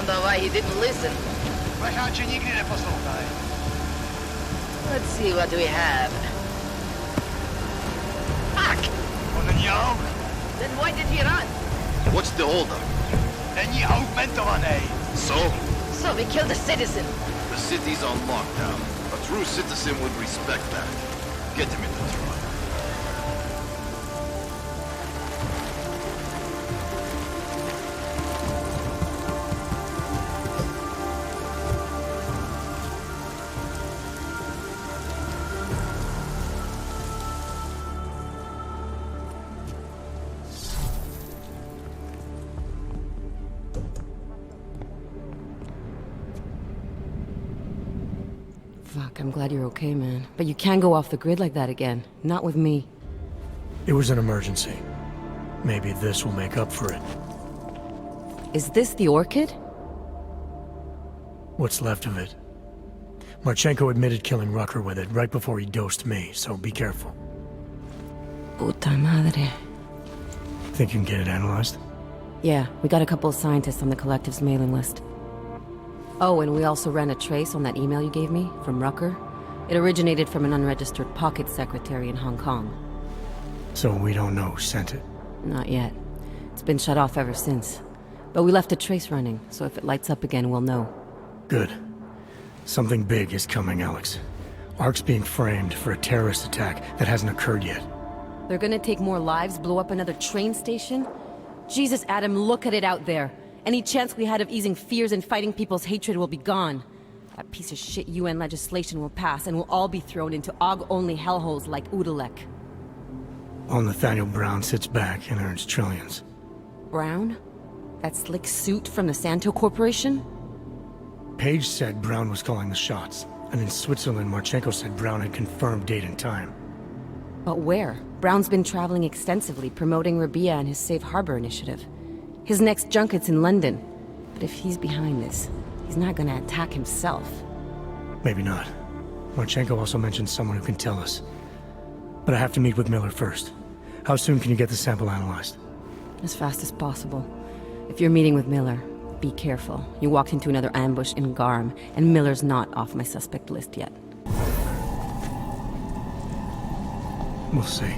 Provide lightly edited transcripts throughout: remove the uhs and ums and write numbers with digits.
Wonder why he didn't listen. Let's Let's see what we have. Fuck! Then why did he run? What's the holdup? So? So we killed a citizen. The city's on lockdown. A true citizen would respect that. Get him in the truck. Fuck, I'm glad you're okay, man. But you can't go off the grid like that again. Not with me. It was an emergency. Maybe this will make up for it. Is this the orchid? What's left of it. Marchenko admitted killing Rucker with it right before he dosed me, so be careful. Puta madre. Think you can get it analyzed? Yeah, we got a couple of scientists on the collective's mailing list. Oh, and we also ran a trace on that email you gave me, from Rucker. It originated from an unregistered pocket secretary in Hong Kong. So we don't know who sent it? Not yet. It's been shut off ever since. But we left a trace running, so if it lights up again, we'll know. Good. Something big is coming, Alex. ARC's being framed for a terrorist attack that hasn't occurred yet. They're gonna take more lives, blow up another train station? Jesus, Adam, look at it out there. Any chance we had of easing fears and fighting people's hatred will be gone. That piece of shit UN legislation will pass, and we'll all be thrown into AUG-only hellholes like Udalek. While Nathaniel Brown sits back and earns trillions. Brown? That slick suit from the Santo Corporation? Page said Brown was calling the shots, and in Switzerland, Marchenko said Brown had confirmed date and time. But where? Brown's been traveling extensively, promoting Rabia and his Safe Harbor initiative. His next junket's in London. But if he's behind this, he's not gonna attack himself. Maybe not. Marchenko also mentioned someone who can tell us. But I have to meet with Miller first. How soon can you get the sample analyzed? As fast as possible. If you're meeting with Miller, be careful. You walked into another ambush in GARM, and Miller's not off my suspect list yet. We'll see.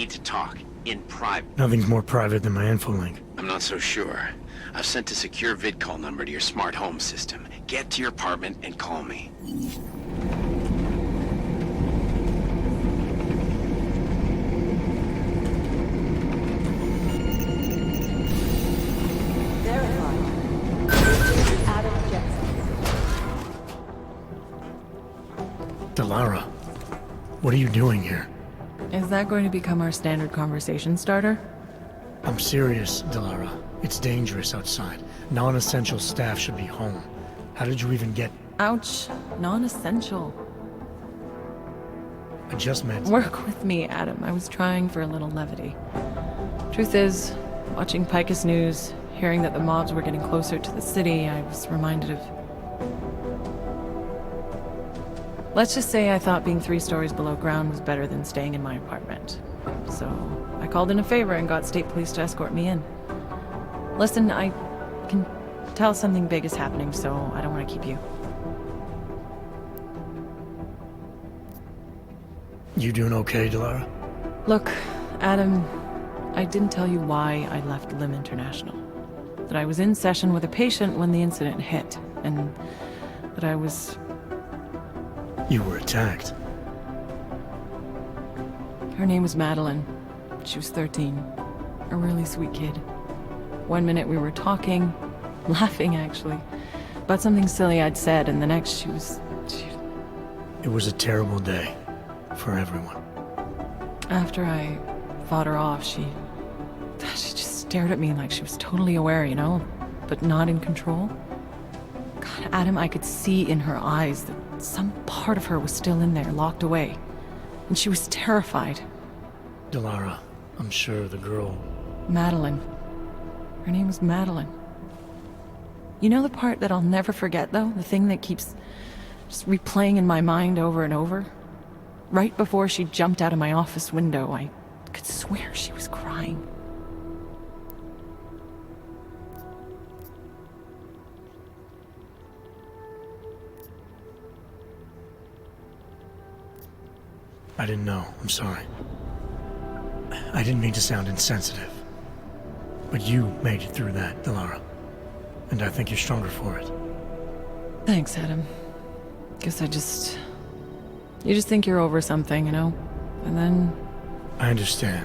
need to talk. In private. Nothing's more private than my info link. I'm not so sure. I've sent a secure vid call number to your smart home system. Get to your apartment and call me. Delara, what are you doing here? Is that going to become our standard conversation starter? I'm serious, Delara. It's dangerous outside. Non-essential staff should be home. How did you even get... Ouch. Non-essential. I just meant... Work with me, Adam. I was trying for a little levity. Truth is, watching Picus News, hearing that the mobs were getting closer to the city, I was reminded of... Let's just say I thought being 3 stories below ground was better than staying in my apartment. So, I called in a favor and got state police to escort me in. Listen, I can tell something big is happening, so I don't want to keep you. You doing okay, Delara? Look, Adam, I didn't tell you why I left Lim International. That I was in session with a patient when the incident hit, and that I was... You were attacked. Her name was Madeline. She was 13. A really sweet kid. One minute we were talking, laughing actually, about something silly I'd said, and the next she was... It was a terrible day. For everyone. After I fought her off, she just stared at me like she was totally aware, you know? But not in control. God, Adam, I could see in her eyes that some part of her was still in there, locked away. And she was terrified. Delara, I'm sure the girl... Madeline. Her name was Madeline. You know the part that I'll never forget, though? The thing that keeps just replaying in my mind over and over? Right before she jumped out of my office window, I could swear she was crying. I didn't know. I'm sorry. I didn't mean to sound insensitive. But you made it through that, Delara. And I think you're stronger for it. Thanks, Adam. Guess you just think you're over something, you know? And then... I understand.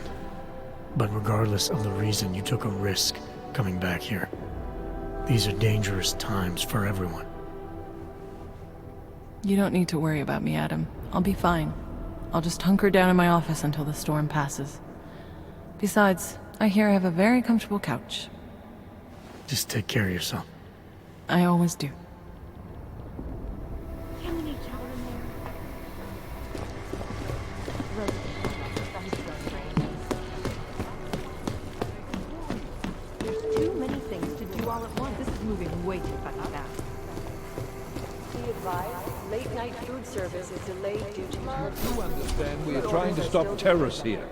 But regardless of the reason, you took a risk coming back here. These are dangerous times for everyone. You don't need to worry about me, Adam. I'll be fine. I'll just hunker down in my office until the storm passes. Besides, I hear I have a very comfortable couch. Just take care of yourself. I always do. Too many things to do all at once. This is moving way too fucking fast. Be advised, late night food service is delayed due to... You understand we are trying to stop terrorists here.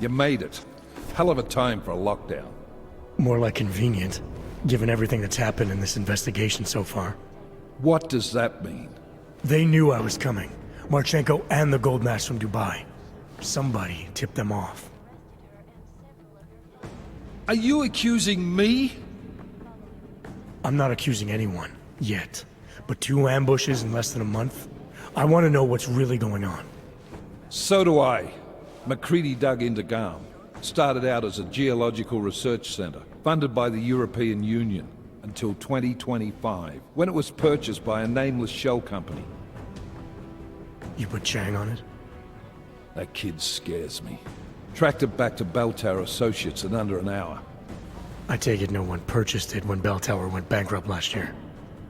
You made it. Hell of a time for a lockdown. More like convenient, given everything that's happened in this investigation so far. What does that mean? They knew I was coming. Marchenko and the gold mask from Dubai. Somebody tipped them off. Are you accusing me? I'm not accusing anyone, yet. But 2 ambushes in less than a month? I want to know what's really going on. So do I. McCready dug into GARM. Started out as a geological research center, funded by the European Union, until 2025, when it was purchased by a nameless shell company. You put Chang on it? That kid scares me. Tracked it back to Bell Tower Associates in under an hour. I take it no one purchased it when Bell Tower went bankrupt last year.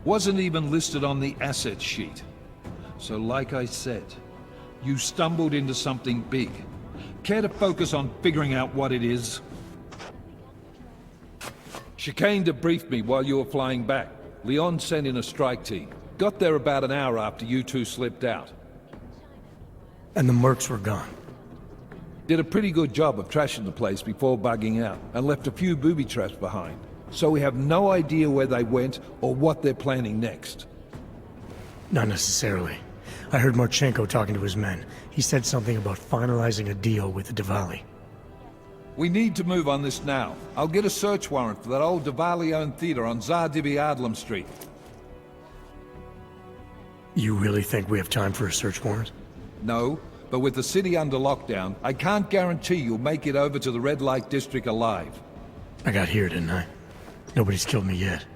Wasn't even listed on the asset sheet. So like I said, you stumbled into something big. Care to focus on figuring out what it is? Chicane debriefed me while you were flying back. Leon sent in a strike team. Got there about an hour after you two slipped out. And the mercs were gone. Did a pretty good job of trashing the place before bugging out, and left a few booby traps behind. So we have no idea where they went or what they're planning next. Not necessarily. I heard Marchenko talking to his men. He said something about finalizing a deal with the Diwali. We need to move on this now. I'll get a search warrant for that old Diwali-owned theater on Zardibi Adlam Street. You really think we have time for a search warrant? No, but with the city under lockdown, I can't guarantee you'll make it over to the red light district alive. I got here, didn't I? Nobody's killed me yet.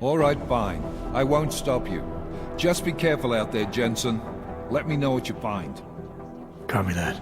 All right, fine. I won't stop you. Just be careful out there, Jensen. Let me know what you find. Copy that.